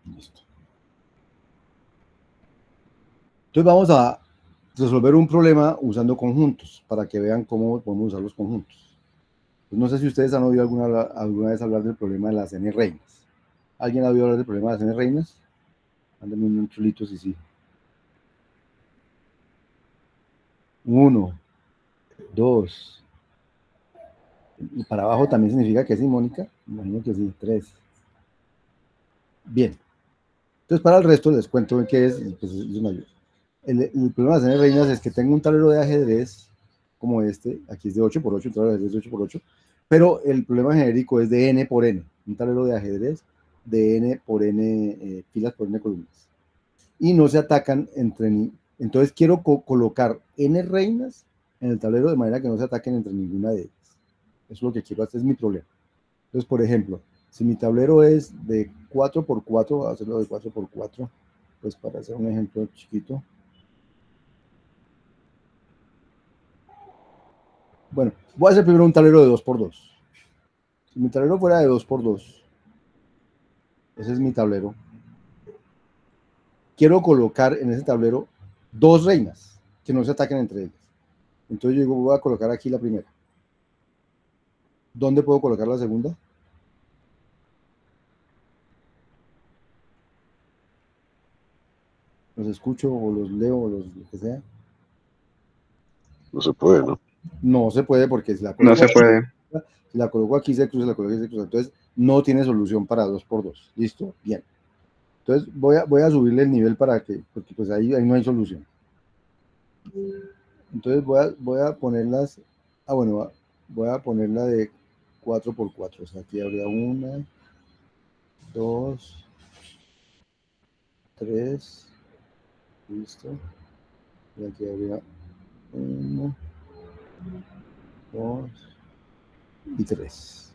Listo. Entonces vamos a resolver un problema usando conjuntos, para que vean cómo podemos usar los conjuntos. Pues no sé si ustedes han oído alguna vez hablar del problema de las n reinas. ¿Alguien ha oído hablar del problema de las n reinas? Mándenme un chulito si sí. 1, 2. Y para abajo también significa que sí, Mónica. Imagino que sí, 3. Bien. Entonces, para el resto les cuento qué es, y pues es una ayuda. El problema de las n reinas es que tengo un tablero de ajedrez como este, aquí es de 8 por 8, un tablero de ajedrez de 8 por 8, pero el problema genérico es de n por n, un tablero de ajedrez de n por n filas por n columnas. Y no se atacan entre ni. Entonces quiero colocar n reinas en el tablero de manera que no se ataquen entre ninguna de ellas. Eso es lo que quiero hacer, es mi problema. Entonces, por ejemplo, si mi tablero es de 4 por 4, voy a hacerlo de 4 por 4, pues para hacer un ejemplo chiquito. Bueno, voy a hacer primero un tablero de 2 por 2. Si mi tablero fuera de 2 por 2, ese es mi tablero. Quiero colocar en ese tablero 2 reinas que no se ataquen entre ellas. Entonces yo digo, voy a colocar aquí la primera. ¿Dónde puedo colocar la segunda? Los escucho o los leo o lo que sea. No se puede, ¿no? No se puede porque si la coloco, no se puede. Si la coloco aquí se cruza, la coloco aquí se cruza. Entonces no tiene solución para 2 por 2. ¿Listo? Bien. Entonces voy a subirle el nivel para que, porque pues ahí no hay solución. Entonces voy a ponerlas, bueno, voy a ponerla de 4 por 4. O sea, aquí habría 1, 2, 3, listo. Y aquí habría 1, 2 y 3.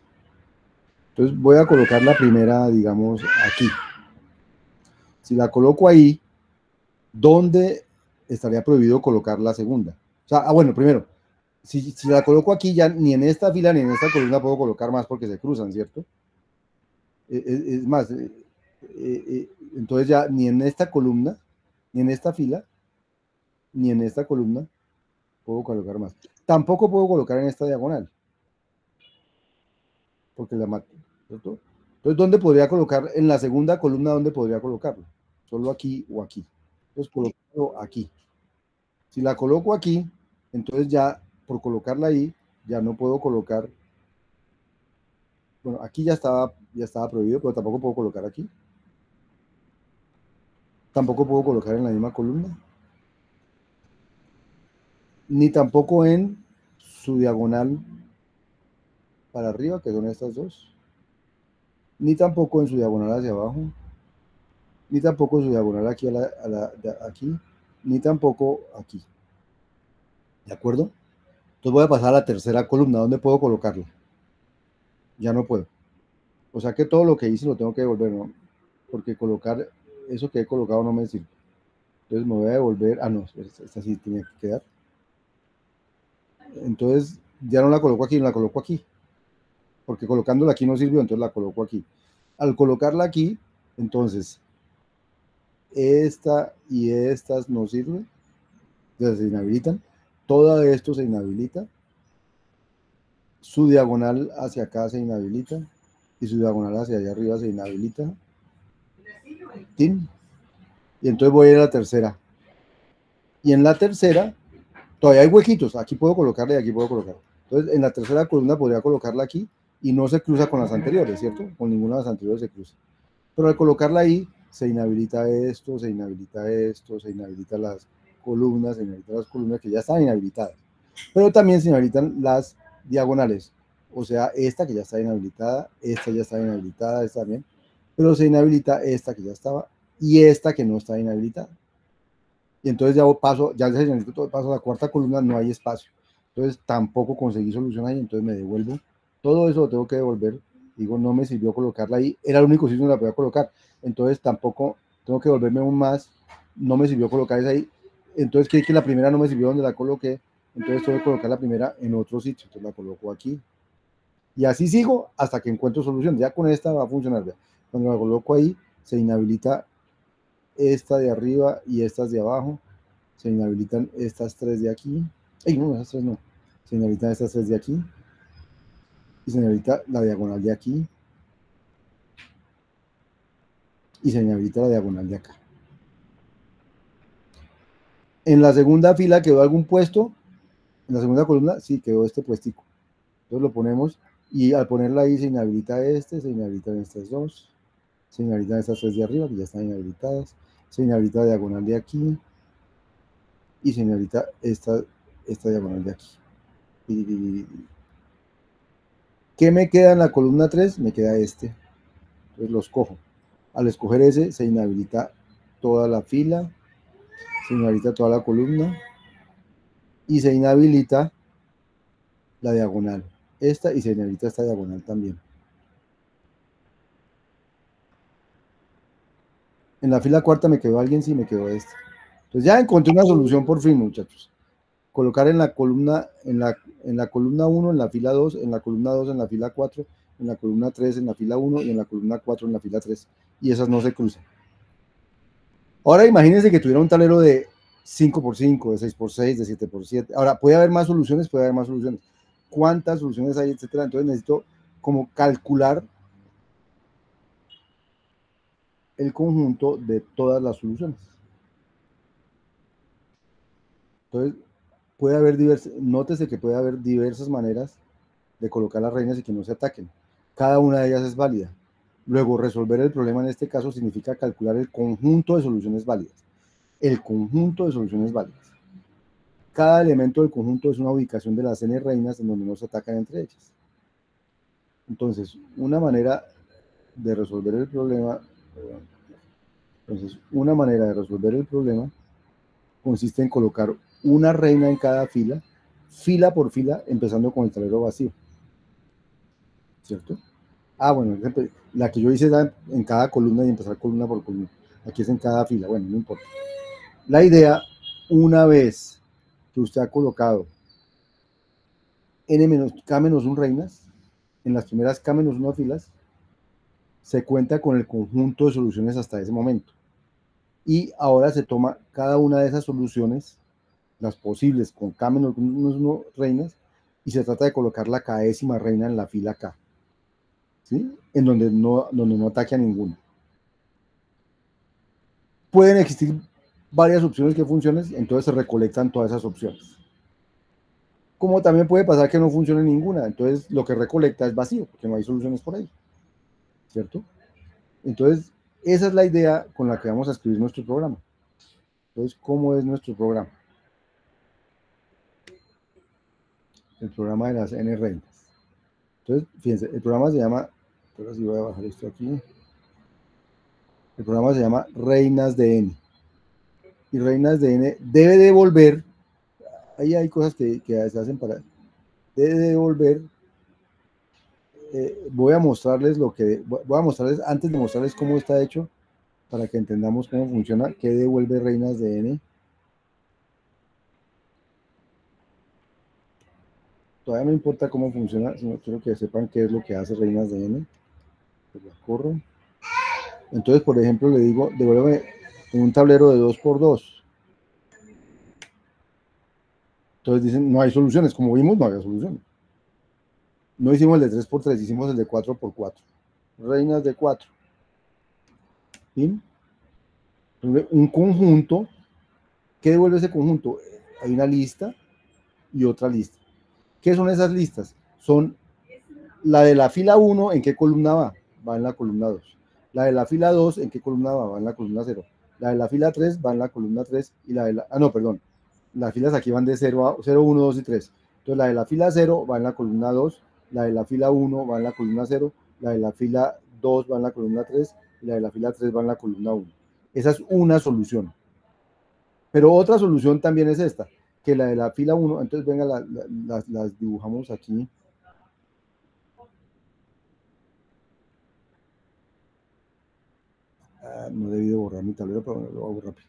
Entonces voy a colocar la primera, digamos, aquí. Si la coloco ahí, ¿dónde estaría prohibido colocar la segunda? O sea, bueno, primero, si la coloco aquí, ya ni en esta fila ni en esta columna puedo colocar más porque se cruzan, ¿cierto? Es más, entonces ya ni en esta columna, ni en esta fila, ni en esta columna puedo colocar más. Tampoco puedo colocar en esta diagonal, porque la mato, ¿cierto? Entonces, ¿dónde podría colocar? En la segunda columna, ¿dónde podría colocarlo? Solo aquí o aquí. Entonces, coloco aquí. Si la coloco aquí, entonces ya, por colocarla ahí, ya no puedo colocar. Bueno, aquí ya estaba prohibido, pero tampoco puedo colocar aquí. Tampoco puedo colocar en la misma columna. Ni tampoco en su diagonal para arriba, que son estas dos. Ni tampoco en su diagonal hacia abajo. Ni tampoco en su diagonal aquí, aquí. Ni tampoco aquí. ¿De acuerdo? Entonces voy a pasar a la tercera columna. ¿Dónde puedo colocarla? Ya no puedo. O sea que todo lo que hice lo tengo que devolver, ¿no? Porque colocar eso que he colocado no me sirve. Entonces me voy a devolver. Ah, no, esta sí tiene que quedar. Entonces ya no la coloco aquí, no la coloco aquí. Porque colocándola aquí no sirvió, entonces la coloco aquí. Al colocarla aquí, entonces esta y estas no sirven. Entonces se inhabilitan. Todo esto se inhabilita. Su diagonal hacia acá se inhabilita. Y su diagonal hacia allá arriba se inhabilita. ¡Tin! Y entonces voy a ir a la tercera. Y en la tercera, todavía hay huequitos. Aquí puedo colocarla y aquí puedo colocar. Entonces, en la tercera columna podría colocarla aquí y no se cruza con las anteriores, ¿cierto? Con ninguna de las anteriores se cruza. Pero al colocarla ahí, se inhabilita esto, se inhabilita esto, se inhabilitan las columnas, se inhabilitan las columnas que ya están inhabilitadas. Pero también se inhabilitan las diagonales. O sea, esta que ya está inhabilitada, esta ya está inhabilitada, esta también. Pero se inhabilita esta que ya estaba y esta que no está inhabilitada. Y entonces ya paso, ya se inhabilitó todo, paso a la cuarta columna, no hay espacio. Entonces tampoco conseguí solución ahí, entonces me devuelvo. Todo eso lo tengo que devolver. Digo, no me sirvió colocarla ahí. Era el único sitio donde la podía colocar. Entonces tampoco tengo que devolverme un más. No me sirvió colocar esa ahí. Entonces creí que la primera no me sirvió donde la coloqué. Entonces tengo que colocar la primera en otro sitio. Entonces la coloco aquí. Y así sigo hasta que encuentro solución. Ya con esta va a funcionar. Ya. Cuando la coloco ahí, se inhabilita esta de arriba y estas de abajo, se inhabilitan estas tres de aquí, no, estas tres no, se inhabilitan estas tres de aquí, y se inhabilita la diagonal de aquí, y se inhabilita la diagonal de acá. En la segunda fila quedó algún puesto, en la segunda columna sí quedó este puestico, entonces lo ponemos, y al ponerla ahí se inhabilita este, se inhabilitan estas dos, se inhabilitan estas tres de arriba que ya están inhabilitadas, se inhabilita la diagonal de aquí, y se inhabilita esta diagonal de aquí. ¿Qué me queda en la columna 3? Me queda este. Entonces los cojo. Al escoger ese, se inhabilita toda la fila, se inhabilita toda la columna y se inhabilita la diagonal. Esta y se inhabilita esta diagonal también. En la fila cuarta me quedó alguien, sí me quedó esta. Entonces ya encontré una solución por fin, muchachos. Colocar en la columna, en la columna 1, en la fila 2, en la columna 2, en la fila 4, en la columna 3, en la fila 1 y en la columna 4, en la fila 3. Y esas no se cruzan. Ahora imagínense que tuviera un tablero de 5x5, de 6x6, de 7x7. Ahora, puede haber más soluciones, puede haber más soluciones. ¿Cuántas soluciones hay, etcétera? Entonces necesito como calcular el conjunto de todas las soluciones. Entonces, puede haber nótese que puede haber diversas maneras de colocar las reinas y que no se ataquen. Cada una de ellas es válida. Luego, resolver el problema en este caso significa calcular el conjunto de soluciones válidas. El conjunto de soluciones válidas. Cada elemento del conjunto es una ubicación de las n reinas en donde no se atacan entre ellas. Entonces, una manera de resolver el problema, consiste en colocar una reina en cada fila, fila por fila, empezando con el tablero vacío. ¿Cierto? Bueno, la que yo hice era en cada columna y empezar columna por columna. Aquí es en cada fila, bueno, no importa. La idea, una vez que usted ha colocado K-1 reinas, en las primeras K-1 filas, se cuenta con el conjunto de soluciones hasta ese momento. Y ahora se toma cada una de esas soluciones, las posibles con K-1 reinas, y se trata de colocar la K-ésima reina en la fila K, ¿sí? En donde no ataque a ninguna. Pueden existir varias opciones que funcionen, entonces se recolectan todas esas opciones. Como también puede pasar que no funcione ninguna, entonces lo que recolecta es vacío, porque no hay soluciones por ahí, ¿cierto? Entonces, esa es la idea con la que vamos a escribir nuestro programa. Entonces, ¿cómo es nuestro programa? El programa de las n reinas. Entonces, fíjense, el programa se llama, ahora sí voy a bajar esto aquí. El programa se llama reinas de n. Y reinas de n debe devolver, ahí hay cosas que se hacen para, debe devolver, voy a mostrarles antes de mostrarles cómo está hecho, para que entendamos cómo funciona, qué devuelve reinas de n. Todavía no importa cómo funciona, sino quiero que sepan qué es lo que hace reinas de n. Pues la corro. Entonces, por ejemplo, le digo, devuélveme en un tablero de 2x2. Entonces dicen, no hay soluciones. Como vimos, no había soluciones. No hicimos el de 3x3, hicimos el de 4x4. Reinas de 4. ¿Sí? Un conjunto. ¿Qué devuelve ese conjunto? Hay una lista y otra lista. ¿Qué son esas listas? Son la de la fila 1, ¿en qué columna va? Va en la columna 2. La de la fila 2, ¿en qué columna va? Va en la columna 0. La de la fila 3 va en la columna 3 y la de la... no, perdón. Las filas aquí van de 0, 1, 2 y 3. Entonces la de la fila 0 va en la columna 2, la de la fila 1 va en la columna 0, la de la fila 2 va en la columna 3 y la de la fila 3 va en la columna 1. Esa es una solución. Pero otra solución también es esta, que la de la fila 1, entonces venga, las dibujamos aquí. No he debido borrar mi tablero, pero lo hago rápido.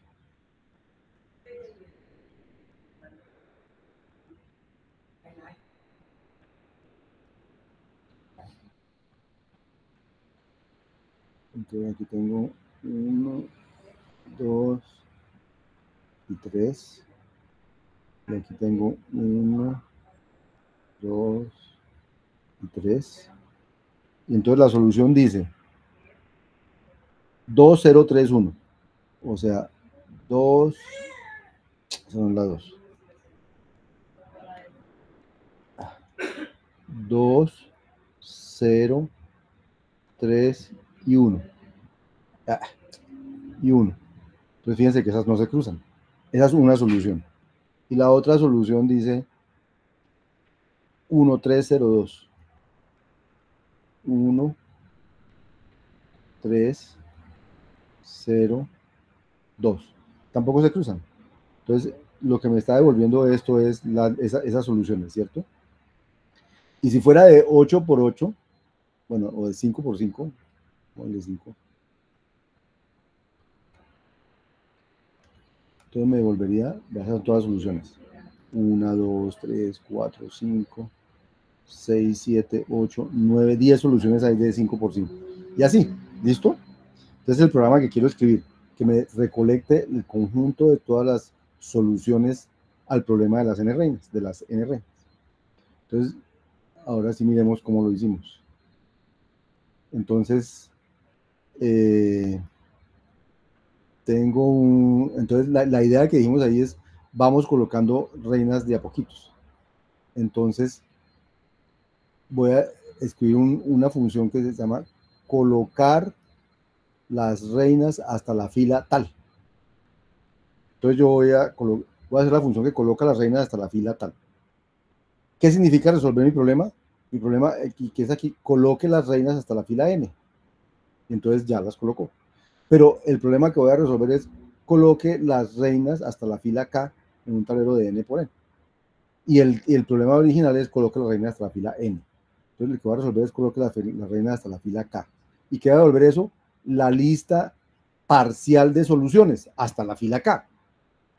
Entonces aquí tengo 1, 2 y 3. Y aquí tengo 1, 2 y 3. Y entonces la solución dice 2, 0, 3, 1. O sea, 2, son las 2. 2, 0, 3 y 1. Y 1. Entonces fíjense que esas no se cruzan. Esa es una solución. Y la otra solución dice 1, 3, 0, 2. 1, 3, 0, 2. Tampoco se cruzan. Entonces, lo que me está devolviendo esto es esas soluciones, ¿cierto? Y si fuera de 8 por 8, bueno, o de 5 por 5, o de 5, entonces me devolvería, ya son todas las soluciones. 1, 2, 3, 4, 5, 6, 7, 8, 9, 10 soluciones hay de 5 por 5. Y así, ¿listo? Entonces el programa que quiero escribir, que me recolecte el conjunto de todas las soluciones al problema de las n reinas, de las n reinas. Entonces, ahora sí miremos cómo lo hicimos. Entonces, entonces la idea que dijimos ahí es, vamos colocando reinas de a poquitos. Entonces, voy a escribir una función que se llama colocar las reinas hasta la fila tal. Entonces yo voy a hacer la función que coloca las reinas hasta la fila tal. ¿Qué significa resolver mi problema? Mi problema, que es aquí, coloque las reinas hasta la fila n. Y entonces ya las colocó. Pero el problema que voy a resolver es coloque las reinas hasta la fila k en un tablero de n por n. Y el problema original es coloque las reinas hasta la fila n. Entonces lo que voy a resolver es coloque las reinas hasta la fila k. ¿Y qué va a devolver eso? La lista parcial de soluciones hasta la fila k.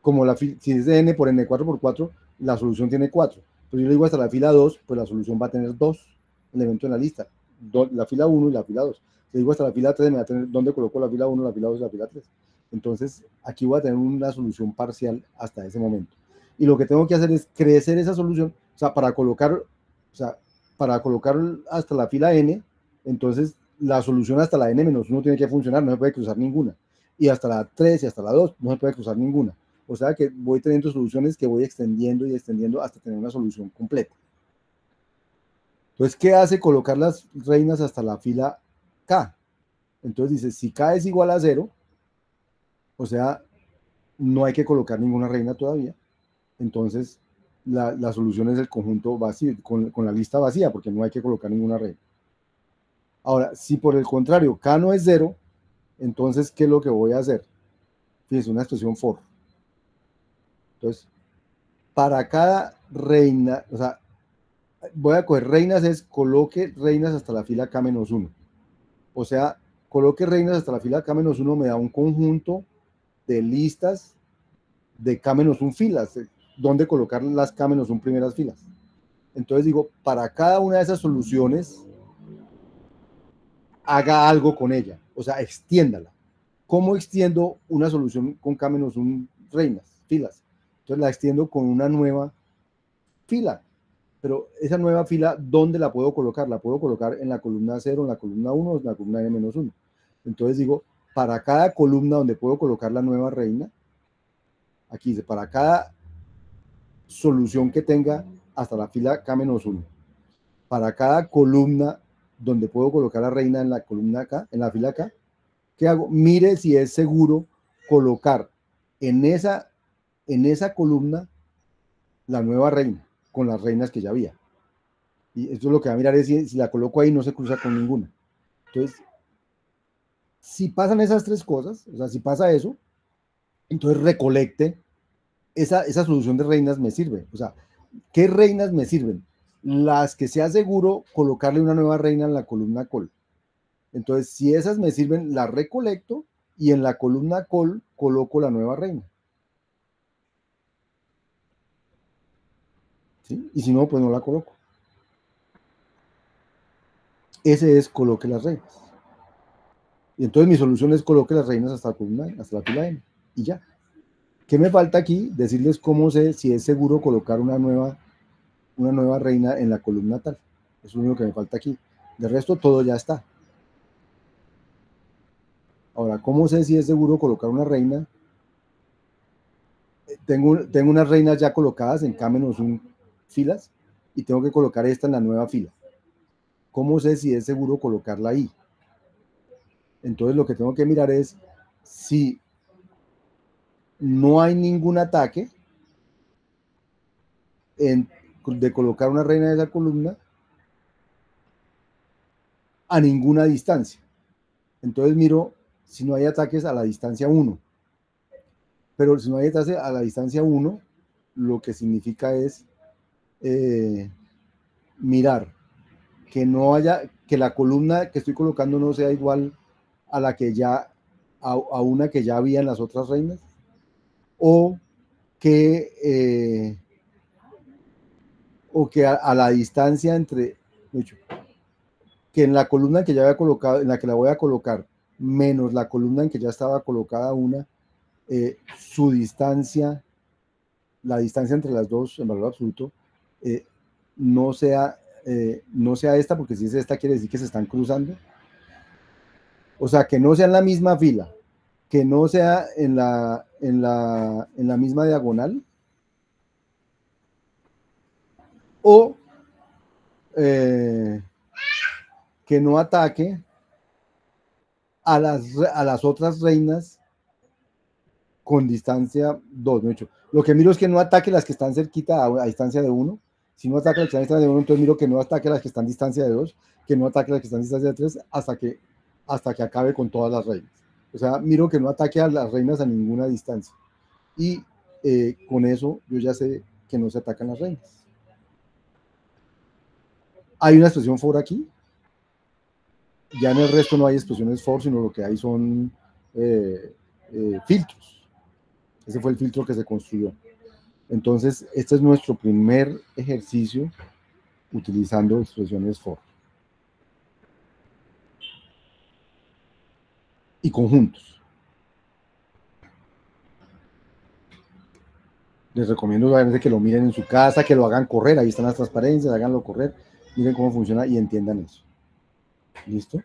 Como si es de n por n, 4 por 4, la solución tiene 4. Pero yo le digo hasta la fila 2, pues la solución va a tener 2 elementos en la lista. La fila 1 y la fila 2. Si le digo hasta la fila 3, me va a tener dónde coloco la fila 1, la fila 2 y la fila 3. Entonces, aquí voy a tener una solución parcial hasta ese momento. Y lo que tengo que hacer es crecer esa solución, o sea, para colocar hasta la fila n, entonces la solución hasta la n-1 tiene que funcionar, no se puede cruzar ninguna. Y hasta la 3 y hasta la 2 no se puede cruzar ninguna. O sea que voy teniendo soluciones que voy extendiendo y extendiendo hasta tener una solución completa. Entonces, ¿qué hace colocar las reinas hasta la fila K? Entonces dice, si K es igual a 0, o sea, no hay que colocar ninguna reina todavía. Entonces, la solución es el conjunto vacío, con la lista vacía, porque no hay que colocar ninguna reina. Ahora, si por el contrario K no es 0, entonces, ¿qué es lo que voy a hacer? Fíjense, una expresión for. Entonces, para cada reina, o sea, voy a coger reinas, es coloque reinas hasta la fila K-1. O sea, coloque reinas hasta la fila K-1 me da un conjunto de listas de K-1 filas, donde colocar las K-1 primeras filas. Entonces digo, para cada una de esas soluciones, haga algo con ella, o sea, extiéndala. ¿Cómo extiendo una solución con K-1 reinas, filas? Entonces la extiendo con una nueva fila. Pero esa nueva fila, ¿dónde la puedo colocar? La puedo colocar en la columna 0, en la columna 1 o en la columna n-1. Entonces digo, para cada columna donde puedo colocar la nueva reina, aquí dice, para cada solución que tenga hasta la fila K-1, para cada columna donde puedo colocar la reina en la columna K, en la fila K, ¿qué hago? Mire si es seguro colocar en esa columna la nueva reina, con las reinas que ya había. Y esto es lo que va a mirar es si la coloco ahí no se cruza con ninguna. Entonces, si pasan esas tres cosas, o sea, si pasa eso, entonces recolecte esa solución de reinas me sirve. O sea, ¿qué reinas me sirven? Las que sea seguro colocarle una nueva reina en la columna col. Entonces, si esas me sirven, las recolecto y en la columna col coloco la nueva reina. ¿Sí? Y si no, pues no la coloco. Ese es coloque las reinas. Y entonces mi solución es coloque las reinas hasta la columna, hasta la fila N, y ya. ¿Qué me falta aquí? Decirles cómo sé si es seguro colocar una nueva reina en la columna tal. Eso es lo único que me falta aquí. De resto, todo ya está. Ahora, ¿cómo sé si es seguro colocar una reina? Tengo unas reinas ya colocadas en K-1 filas y tengo que colocar esta en la nueva fila. ¿Cómo sé si es seguro colocarla ahí? Entonces lo que tengo que mirar es si no hay ningún ataque de colocar una reina de esa columna a ninguna distancia. Entonces miro si no hay ataques a la distancia 1. Pero si no hay ataques a la distancia 1, lo que significa es mirar que no haya, que la columna que estoy colocando no sea igual a la que ya, a una que ya había en las otras reinas, o que a la distancia entre, que en la columna que ya había colocado, en la que la voy a colocar, menos la columna en que ya estaba colocada una, su distancia, la distancia entre las dos en valor absoluto, no sea esta, porque si es esta quiere decir que se están cruzando. O sea, que no sea en la misma fila, que no sea en la misma diagonal, o que no ataque a las otras reinas con distancia 2. Lo que miro es que no ataque las que están cerquita a distancia de 1. Si no ataca las que están a distancia de 1, entonces miro que no ataque las que están a distancia de 2, que no ataque las que están a distancia de 3, hasta que acabe con todas las reinas. O sea, miro que no ataque a las reinas a ninguna distancia. Y con eso yo ya sé que no se atacan las reinas. Hay una expresión for aquí. Ya en el resto no hay expresiones for, sino lo que hay son filtros. Ese fue el filtro que se construyó. Entonces, este es nuestro primer ejercicio utilizando expresiones for. Y conjuntos. Les recomiendo que lo miren en su casa, que lo hagan correr. Ahí están las transparencias, háganlo correr. Miren cómo funciona y entiendan eso. ¿Listo?